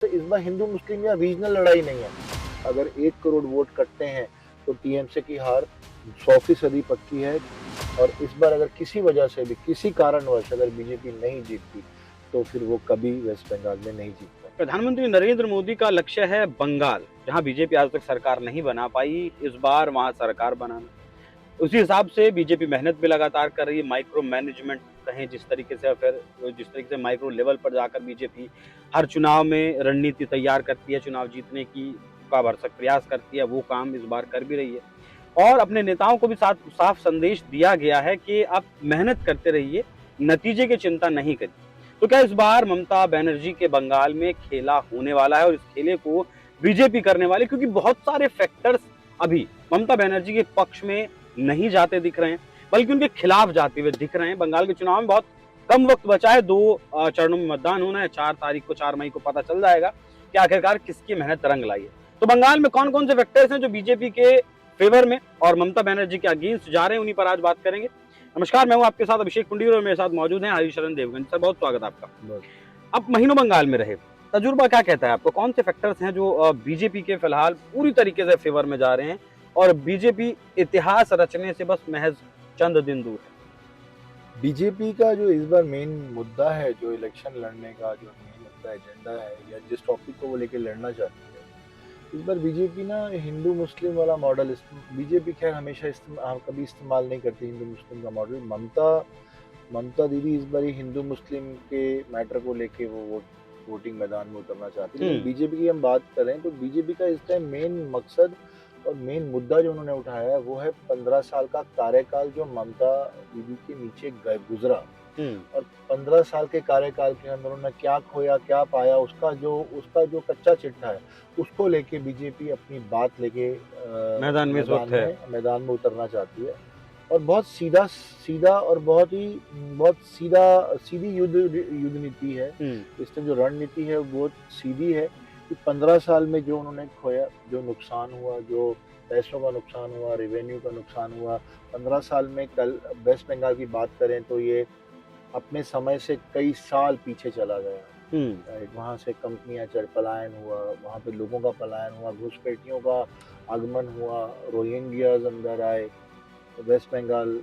तो इस बार हिंदू मुस्लिम या रीजनल लड़ाई नहीं है। अगर 1 करोड़ वोट कटते हैं तो टीएमसी की हार 100% पक्की है। और इस बार अगर किसी वजह से भी किसी कारणवश अगर बीजेपी नहीं जीतती तो फिर वो कभी वेस्ट बंगाल में नहीं जीत पाए। प्रधानमंत्री नरेंद्र मोदी का लक्ष्य है बंगाल, जहां बीजेपी आज तक सरकार नहीं बना पाई, इस बार वहां सरकार बनाना। उसी हिसाब से बीजेपी मेहनत भी लगातार कर रही है। माइक्रो मैनेजमेंट कहें जिस तरीके से, फिर जिस तरीके से माइक्रो लेवल पर जाकर बीजेपी हर चुनाव में रणनीति तैयार करती है, चुनाव जीतने की का भरसक प्रयास करती है, वो काम इस बार कर भी रही है। और अपने नेताओं को भी साथ साफ संदेश दिया गया है कि आप मेहनत करते रहिए, नतीजे की चिंता नहीं करिए। तो क्या इस बार ममता बनर्जी के बंगाल में खेला होने वाला है और इस खेले को बीजेपी करने वाली, क्योंकि बहुत सारे फैक्टर्स अभी ममता बनर्जी के पक्ष में नहीं जाते दिख रहे हैं, बल्कि उनके खिलाफ जाते हुए दिख रहे हैं। बंगाल के चुनाव में बहुत कम वक्त बचा है, 2 चरणों में मतदान होना है। 4 मई को पता चल जाएगा कि आखिरकार किसकी मेहनत रंग लाई है। तो बंगाल में कौन कौन से फैक्टर्स हैं जो बीजेपी के फेवर में और ममता बनर्जी के अगेंस्ट जा रहे हैं, उन्हीं पर आज बात करेंगे। नमस्कार, मैं हूं आपके साथ अभिषेक पुंडीर और मेरे साथ मौजूद हैं हरिशरण देवगन सर। बहुत स्वागत आपका। आप महीनों बंगाल में रहे, तजुर्बा क्या कहता है आपको, कौन से फैक्टर्स हैं जो बीजेपी के फिलहाल पूरी तरीके से फेवर में जा रहे हैं और बीजेपी इतिहास रचने से बस महज चंद दिन दूर है? बीजेपी का जो इस बार मेन मुद्दा है, जो इलेक्शन लड़ने का जो मेन अपना एजेंडा है या जिस टॉपिक को वो लेके लड़ना चाहती है, इस बार बीजेपी ना हिंदू मुस्लिम वाला मॉडल बीजेपी खैर हमेशा कभी इस्तेमाल नहीं करती हिंदू मुस्लिम का मॉडल। ममता ममता दीदी इस बार हिंदू मुस्लिम के मैटर को लेके वो वोटिंग मैदान में उतरना चाहती है। लेकिन बीजेपी की हम बात करें तो बीजेपी का इस टाइम मेन मकसद और मेन मुद्दा जो उन्होंने उठाया है वो है 15 साल का कार्यकाल जो ममता दीदी के नीचे गुजरा। और 15 साल के कार्यकाल के अंदर उन्होंने क्या खोया क्या पाया, उसका जो कच्चा चिट्ठा है उसको लेके बीजेपी अपनी बात लेके मैदान में उतरना चाहती है। और बहुत सीधा सीधा और बहुत सीधी युद्ध नीति है। इसमें जो रणनीति है वो सीधी है कि 15 साल में जो उन्होंने खोया, जो नुकसान हुआ, जो पैसों का नुकसान हुआ, रेवेन्यू का नुकसान हुआ 15 साल में, कल वेस्ट बंगाल की बात करें तो ये अपने समय से कई साल पीछे चला गया। वहाँ से कंपनियां पलायन हुआ, वहाँ पे लोगों का पलायन हुआ, घुसपैठियों का आगमन हुआ, रोहिंग्याज अंदर आए, वेस्ट बंगाल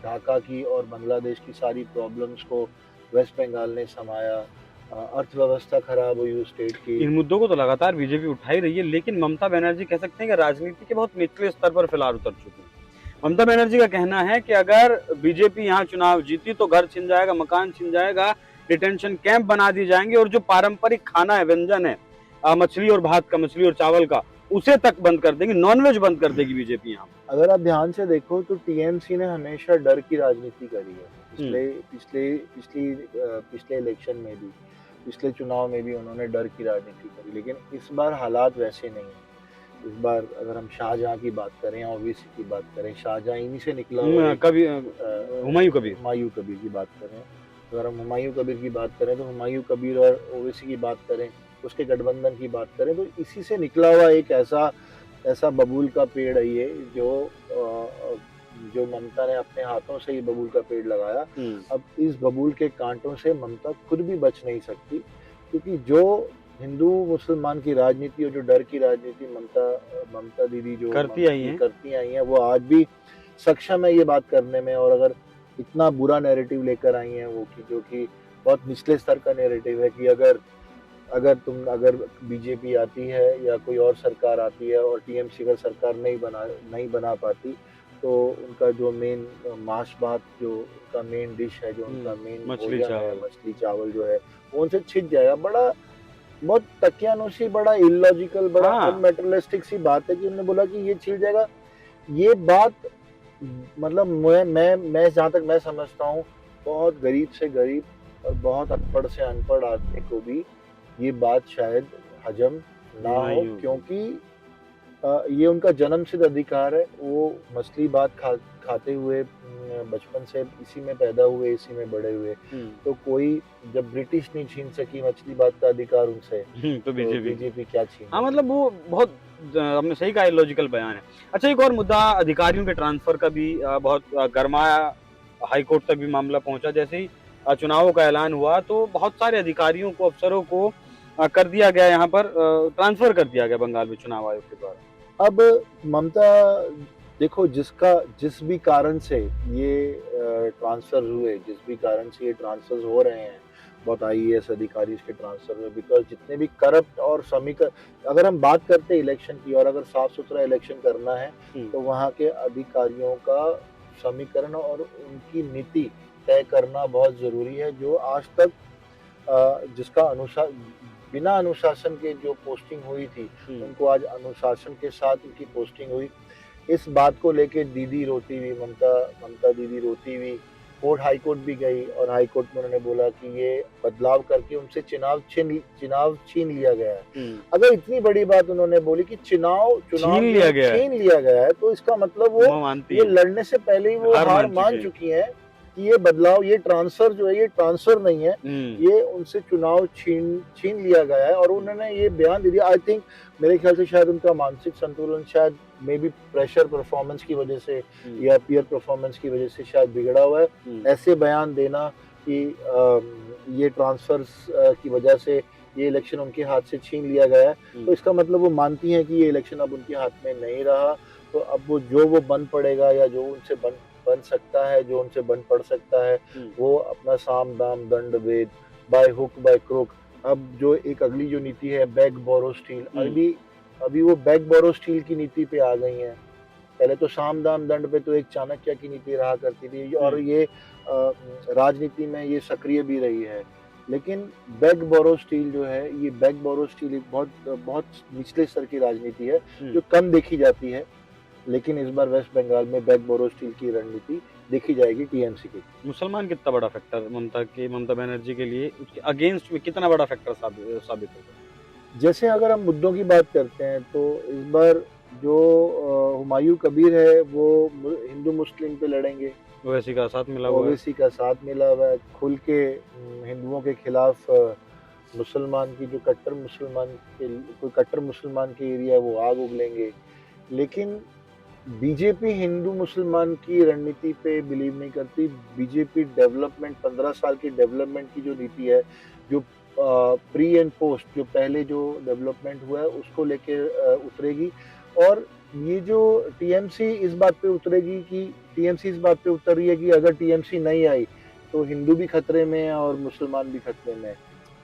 ढाका की और बांग्लादेश की सारी प्रॉब्लम्स को वेस्ट बंगाल ने समाया, अर्थव्यवस्था खराब हुई उस स्टेट की। इन मुद्दों को तो लगातार बीजेपी उठा ही रही है, लेकिन ममता बनर्जी कह सकते हैं कि राजनीति के बहुत निचले स्तर पर फिलहाल उतर चुकी है। ममता बनर्जी का कहना है कि अगर बीजेपी यहाँ चुनाव जीती तो घर छिन जाएगा, मकान छिन जाएगा, डिटेंशन कैंप बना दिए जाएंगे और जो पारंपरिक खाना है, व्यंजन है, मछली और भात का, मछली और चावल का, उसे तक बंद कर देंगे, नॉनवेज बंद कर देगी बीजेपी यहाँ। अगर आप ध्यान से देखो तो टीएमसी ने हमेशा डर की राजनीति करी है। पिछले इलेक्शन में भी, पिछले चुनाव में भी उन्होंने डर की राजनीति करी, लेकिन इस बार हालात वैसे नहीं है। इस बार अगर हम शाहजहां की बात करें, ओवैसी की बात करें, शाहजहां इन्हीं से निकला, हुमायूं कबीर की बात करें, अगर हम हुमायूं कबीर की बात करें तो हुमायूं कबीर और ओवैसी की बात करें, उसके गठबंधन की बात करें तो इसी से निकला हुआ एक ऐसा बबूल का पेड़ है ये, जो ममता ने अपने हाथों से ये बबूल का पेड़ लगाया। अब इस बबूल के कांटों से ममता खुद भी बच नहीं सकती, क्योंकि जो हिंदू मुसलमान की राजनीति और जो डर की राजनीति ममता दीदी जो करती आई हैं वो आज भी सक्षम है ये बात करने में। और अगर इतना बुरा नैरेटिव लेकर आई हैं वो कि जो कि बहुत निचले स्तर का नैरेटिव है कि अगर बीजेपी आती है या कोई और सरकार आती है और टीएमसी अगर सरकार नहीं बना पाती तो उनका जो मेन मांस भात, जो उनका मेन डिश है, जो उनका मेन मछली चावल जो है वो उनसे छिप जाएगा। बहुत तकियानुशी, बड़ा इलॉजिकल, बड़ा अनमेटेरियलिस्टिक सी बात है कि उन्होंने बोला कि ये छिप जाएगा। ये बात मतलब मैं जहाँ तक मैं समझता हूँ बहुत गरीब से गरीब और बहुत अनपढ़ से अनपढ़ आदमी को भी ये बात शायद हजम ना हो, क्योंकि ये उनका जन्मसिद्ध अधिकार है। वो मछली भात खाते हुए बचपन से इसी में पैदा हुए, इसी में बड़े हुए। तो कोई जब ब्रिटिश नहीं छीन सकी मछली भात का अधिकार उनसे, तो बीजेपी क्या छीन। हाँ, मतलब वो बहुत, हमने सही कहा, इलॉजिकल बयान है। अच्छा, एक और मुद्दा अधिकारियों के ट्रांसफर का भी बहुत गरमाया, हाईकोर्ट तक भी मामला पहुंचा। जैसे ही चुनावों का ऐलान हुआ तो बहुत सारे अधिकारियों को, अफसरों को कर दिया गया यहाँ पर, ट्रांसफर कर दिया गया बंगाल में चुनाव आयोग के द्वारा। अब ममता, देखो जिस भी कारण से ये ट्रांसफर हुए, जिस भी कारण से ये ट्रांसफर हो रहे हैं, बहुत आईएएस अधिकारी इसके ट्रांसफर हुए, बिकॉज जितने भी करप्ट और समीकरण, अगर हम बात करते हैं इलेक्शन की और अगर साफ सुथरा इलेक्शन करना है तो वहाँ के अधिकारियों का समीकरण और उनकी नीति तय करना बहुत जरूरी है। जो आज तक जिसका अनुसार बिना अनुशासन के जो पोस्टिंग हुई थी, उनको आज अनुशासन के साथ उनकी पोस्टिंग हुई। इस बात को लेके दीदी रोती हुई, ममता ममता दीदी रोती हुई कोर्ट, हाई कोर्ट भी गई और हाई कोर्ट में उन्होंने बोला कि ये बदलाव करके उनसे चुनाव छीन लिया गया है। अगर इतनी बड़ी बात उन्होंने बोली कि चुनाव छीन लिया गया है, तो इसका मतलब वो ये लड़ने से पहले ही वो हार मान चुकी है कि ये बदलाव, ये ट्रांसफर जो है, ये ट्रांसफर नहीं है, ये उनसे चुनाव छीन लिया गया है। और उन्होंने ये बयान दे दिया। आई थिंक मेरे ख्याल से शायद उनका मानसिक संतुलन शायद मे बी प्रेशर परफॉर्मेंस की वजह से या पीयर परफॉर्मेंस की वजह से शायद बिगड़ा हुआ है। ऐसे बयान देना कि ये ट्रांसफर्स की वजह से ये इलेक्शन उनके हाथ से छीन लिया गया है, तो इसका मतलब वो मानती हैं कि ये इलेक्शन अब उनके हाथ में नहीं रहा, तो अब वो बन पड़ेगा या जो उनसे बन सकता है, जो उनसे बन पड़ सकता है, वो अपना साम दाम दंड भेद, बाय हुक बाय क्रुक। अब जो एक अगली जो नीति है बैग बोरो स्टील, अभी वो बैग बोरो स्टील की नीति पे आ गई हैं। पहले तो साम दाम दंड पे तो एक चाणक्य की नीति रहा करती थी और ये राजनीति में ये सक्रिय भी रही है। लेकिन बैग बोरो स्टील जो है, ये बैग बोरो स्टील एक बहुत निचले स्तर की राजनीति है जो कम देखी जाती है। लेकिन इस बार वेस्ट बंगाल में बैग बोरो स्टील की रणनीति देखी जाएगी टीएमसी की। मुसलमान कितना बड़ा फैक्टर ममता बनर्जी के लिए, उसके अगेंस्ट में कितना बड़ा फैक्टर साबित होगा? जैसे अगर हम मुद्दों की बात करते हैं तो इस बार जो हुमायूं कबीर है वो हिंदू मुस्लिम पे लड़ेंगे। ओवैसी का साथ मिला हुआ है, ओवैसी का साथ मिला हुआ है, खुल के हिंदुओं के खिलाफ मुसलमान की जो कट्टर मुसलमान के एरिया वो आग उगलेंगे। लेकिन बीजेपी हिंदू मुसलमान की रणनीति पे बिलीव नहीं करती। बीजेपी डेवलपमेंट, 15 साल की डेवलपमेंट की जो नीति है, जो प्री एंड पोस्ट, जो पहले जो डेवलपमेंट हुआ है उसको लेके उतरेगी। और ये जो टीएमसी इस बात पे उतरेगी कि टीएमसी इस बात पे उतर रही है कि अगर टीएमसी नहीं आई तो हिंदू भी खतरे में है और मुसलमान भी खतरे में है।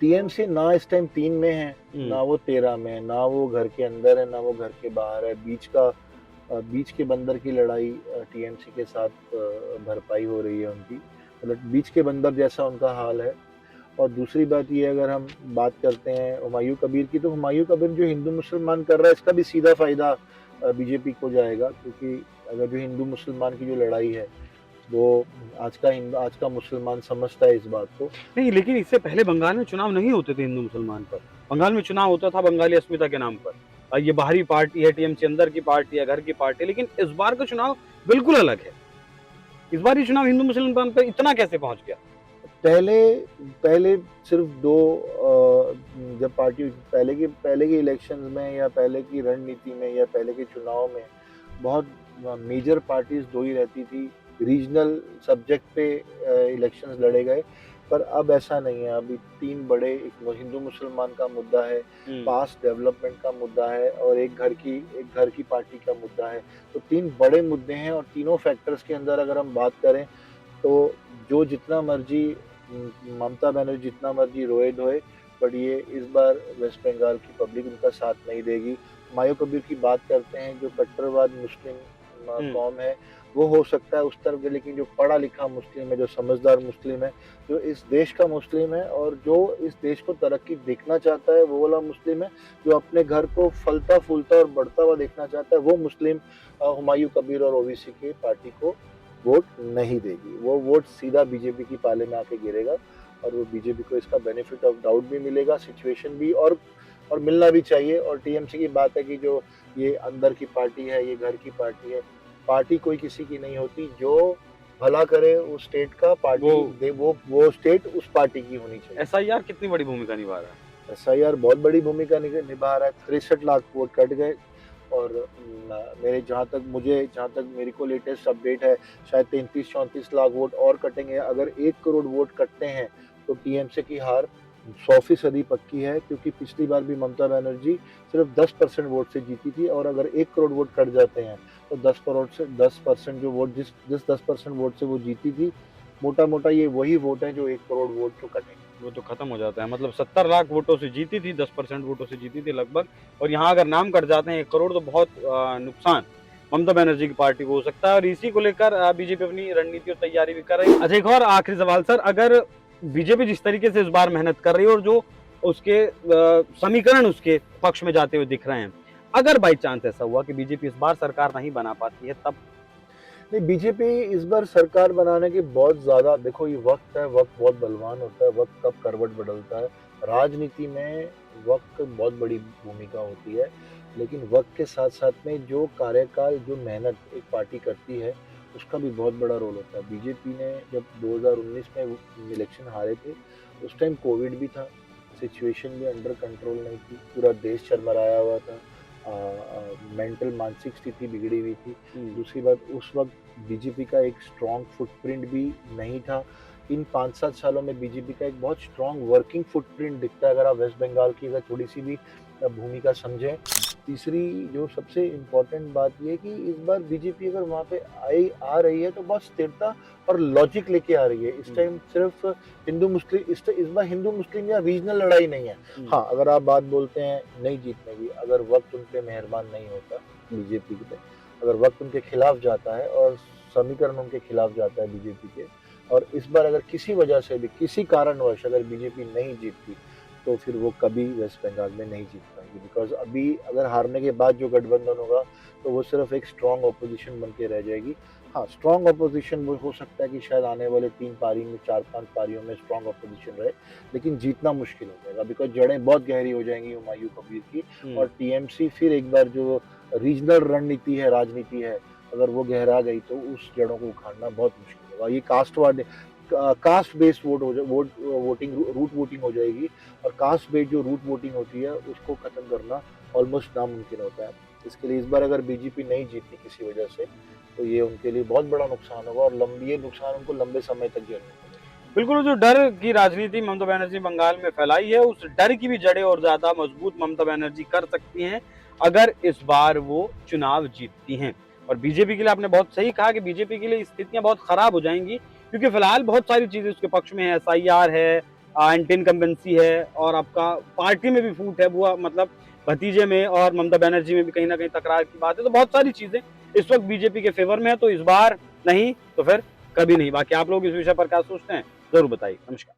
टीएमसी ना इस टाइम 3 में है, ना वो 13 में है, ना वो घर के अंदर है, ना वो घर के बाहर है। बीच के बंदर की लड़ाई टीएमसी के साथ भरपाई हो रही है उनकी, मतलब बीच के बंदर जैसा उनका हाल है। और दूसरी बात ये, अगर हम बात करते हैं हुमायूं कबीर की, तो हुमायूं कबीर जो हिंदू मुसलमान कर रहा है इसका भी सीधा फायदा बीजेपी को जाएगा। क्योंकि अगर जो हिंदू मुसलमान की जो लड़ाई है वो आज का मुसलमान समझता है इस बात को। नहीं, लेकिन इससे पहले बंगाल में चुनाव नहीं होते थे हिंदू मुसलमान पर। बंगाल में चुनाव होता था बंगाली अस्मिता के नाम पर। ये बाहरी पार्टी है, टीएमसी अंदर की पार्टी है, घर की पार्टी है, लेकिन इस बार का चुनाव बिल्कुल अलग है। इस बार ये चुनाव हिंदू मुसलमान पर इतना कैसे पहुंच गया? पहले सिर्फ दो जब पार्टी पहले के इलेक्शंस में या पहले की रणनीति में या पहले के चुनाव में बहुत मेजर पार्टीज दो ही रहती थी। रीजनल सब्जेक्ट पे इलेक्शंस लड़े गए, पर अब ऐसा नहीं है। अभी 3 बड़े, एक हिंदू मुसलमान का मुद्दा है, पास्ट डेवलपमेंट का मुद्दा है और एक घर की पार्टी का मुद्दा है। तो 3 बड़े मुद्दे हैं और तीनों फैक्टर्स के अंदर अगर हम बात करें तो जो जितना मर्जी ममता बनर्जी जितना मर्जी रोए धोए, बट ये इस बार वेस्ट बंगाल की पब्लिक उनका साथ नहीं देगी। हुमायूं कबीर की बात करते हैं, जो कट्टरवाद मुस्लिम कौम है वो हो सकता है उस तरफ के, लेकिन जो पढ़ा लिखा मुस्लिम है, जो समझदार मुस्लिम है, जो इस देश का मुस्लिम है और जो इस देश को तरक्की देखना चाहता है, वो वाला मुस्लिम है। जो अपने घर को फलता फूलता और बढ़ता हुआ देखना चाहता है, वो मुस्लिम हुमायूं कबीर और ओवैसी की पार्टी को वोट नहीं देगी। वो वोट सीधा बीजेपी की पाले में आके गिरेगा और वो बीजेपी को इसका बेनिफिट ऑफ डाउट भी मिलेगा, सिचुएशन भी, और मिलना भी चाहिए। और टीएमसी की बात है कि जो ये अंदर की पार्टी है, ये घर की पार्टी है, पार्टी कोई किसी की नहीं होती। जो भला करे उस स्टेट का, पार्टी वो स्टेट उस पार्टी की होनी चाहिए। एसआईआर कितनी बड़ी भूमिका निभा रहा है? एसआईआर बहुत बड़ी भूमिका निभा रहा है। 63 लाख वोट कट गए और जहाँ तक मेरे को लेटेस्ट अपडेट है, शायद 33-34 लाख वोट और कटेंगे। अगर 1 करोड़ वोट कटते हैं तो टीएमसी की हार 100% पक्की है, क्योंकि पिछली बार भी ममता बनर्जी सिर्फ 10% वोट से जीती थी, और अगर 1 करोड़ वोट कट जाते हैं तो 10% जो वोट जिस 10% वोट से वो जीती थी, मोटा-मोटा ये वही वोट है जो 1 करोड़ वोट जो कटेंगे। वो तो खत्म हो जाता है, मतलब 70 लाख वोटों से जीती थी, 10% वोटों से जीती थी लगभग, और यहाँ अगर नाम कट जाते हैं 1 करोड़, तो बहुत नुकसान ममता बनर्जी की पार्टी को हो सकता है, और इसी को लेकर बीजेपी अपनी रणनीति और तैयारी भी कर रही है। अच्छा, एक और आखिरी सवाल सर, अगर बीजेपी जिस तरीके से इस बार मेहनत कर रही है और जो उसके समीकरण उसके पक्ष में जाते हुए दिख रहे हैं, अगर बाई चांस ऐसा हुआ कि बीजेपी इस बार सरकार नहीं बना पाती है, तब? नहीं, बीजेपी इस बार सरकार बनाने की बहुत ज़्यादा, देखो ये वक्त है, वक्त बहुत बलवान होता है, वक्त कब करवट बदलता है। राजनीति में वक्त बहुत बड़ी भूमिका होती है, लेकिन वक्त के साथ-साथ में जो कार्यकाल, जो मेहनत एक पार्टी करती है, उसका भी बहुत बड़ा रोल होता है। बीजेपी ने जब 2019 में इलेक्शन हारे थे, उस टाइम कोविड भी था, सिचुएशन भी अंडर कंट्रोल नहीं थी, पूरा देश चरमराया हुआ था, मेंटल मानसिक स्थिति बिगड़ी हुई थी। दूसरी बात, उस वक्त बीजेपी का एक स्ट्रॉन्ग फुटप्रिंट भी नहीं था। इन 5-7 सालों में बीजेपी का एक बहुत स्ट्रॉन्ग वर्किंग फुटप्रिंट दिखता है, अगर आप वेस्ट बंगाल की अगर थोड़ी-सी भी भूमिका समझें। तीसरी जो सबसे इम्पोर्टेंट बात ये है कि इस बार बीजेपी अगर वहाँ पे आ रही है तो बहुत स्थिरता और लॉजिक लेके आ रही है। इस टाइम सिर्फ इस बार हिंदू मुस्लिम या रीजनल लड़ाई नहीं है। हाँ, अगर आप बात बोलते हैं नहीं जीतने की, अगर वक्त उन पे मेहरबान नहीं होता बीजेपी पे, अगर वक्त उनके खिलाफ जाता है और समीकरण उनके खिलाफ जाता है बीजेपी के, और इस बार अगर किसी वजह से भी, किसी कारणवश अगर बीजेपी नहीं जीतती, तो फिर वो कभी वेस्ट बंगाल में नहीं जीत पाएंगे। बिकॉज अभी अगर हारने के बाद जो गठबंधन होगा, तो वो सिर्फ एक स्ट्रॉन्ग ऑपोजिशन बन के रह जाएगी। हाँ, स्ट्रॉन्ग ऑपोजिशन वो हो सकता है कि शायद आने वाले 3 पारी में, 4-5 पारियों में स्ट्रॉन्ग ऑपोजिशन रहे, लेकिन जीतना मुश्किल हो जाएगा, बिकॉज जड़ें बहुत गहरी हो जाएंगी हुमायूं कबीर की, और टीएमसी फिर एक बार जो रीजनल रणनीति है, राजनीति है, अगर वो गहरा गई तो उस जड़ों को उखाड़ना बहुत मुश्किल होगा। ये caste based voting, root voting हो जाएगी, और कास्ट बेस्ड जो रूट वोटिंग होती है उसको खत्म करना ऑलमोस्ट नामुमकिन होता है। इसके लिए इस बार अगर बीजेपी नहीं जीतती किसी वजह से, तो ये उनके लिए बहुत बड़ा नुकसान होगा, और ये नुकसान उनको लंबे समय तक झेलना पड़ेगा। बिल्कुल, जो डर की राजनीति ममता बनर्जी बंगाल में फैलाई है, उस डर की भी जड़ें और ज्यादा मजबूत ममता बनर्जी कर सकती हैं, अगर इस बार वो चुनाव जीतती हैं। और बीजेपी के लिए आपने बहुत सही कहा कि बीजेपी के लिए स्थितियां बहुत खराब हो जाएंगी, क्योंकि फिलहाल बहुत सारी चीजें उसके पक्ष में है, एसआईआर है, एंटी इनकम्बेंसी है, और आपका पार्टी में भी फूट है, वो मतलब भतीजे में और ममता बनर्जी में भी कहीं ना कहीं तकरार की बात है। तो बहुत सारी चीजें इस वक्त बीजेपी के फेवर में है, तो इस बार नहीं तो फिर कभी नहीं। बाकी आप लोग इस विषय पर क्या सोचते हैं, जरूर बताइए। नमस्कार।